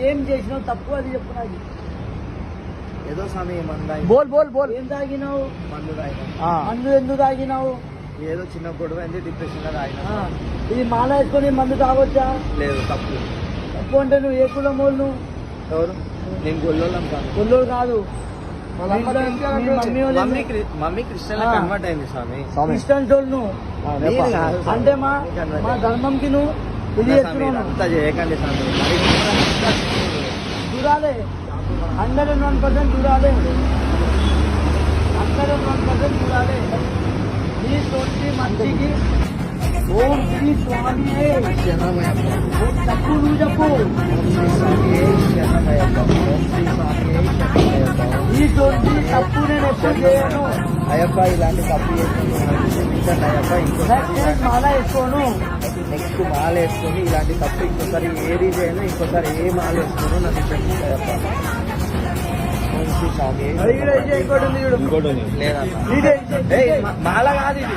ఏం చేసినావు తప్పు అది చెప్పు నాకు. ఏదో స్వామి మందు బోల్ బోల్ బోల్. ఏం తాగినావు? మందు తాగినా. మందు ఎందుకు తాగినావు? ఏదో చిన్న గొడవ అయింది, డిప్రెషన్ లో తాగినా. ఇది మాల వేసుకొని మందు తాగొచ్చా? లేదు, తప్పు. తప్పు అంటే నువ్వు ఏ కులం వాళ్ళు? ఎవరు? నేను గొల్లోళ్ళం కాదు. గొల్లోడు కాదు. మమ్మీ క్రిస్టియన్ కన్వర్ట్ అయింది స్వామి. క్రిస్టియన్స్ వాళ్ళు అంటే మా ధర్మంకి నువ్వు ఇది చేస్తున్నావు. అంతా చేయకండి స్వామి. చూడాలి 101% చూడాలి. 101% చూడాలి. నీ తోటి మంచికి ఓం శ్రీ స్వామి తప్పు నువ్వు చెప్పు. ఈ తోటి తప్పు నేను ఎప్పుడు చేయను. అయ్యప్ప ఇలాంటి తప్పు చేస్తాను అయ్యప్ప. మాల వేసుకోను. నెక్స్ట్ మాల వేసుకొని ఇలాంటి తప్పు ఇంకోసారి ఏది చేయను. ఇంకోసారి ఏ మాల వేసుకోను నాకు ఇష్టం అయ్యప్ప. ఇంకోటి లేదా మాల కాదు ఇది.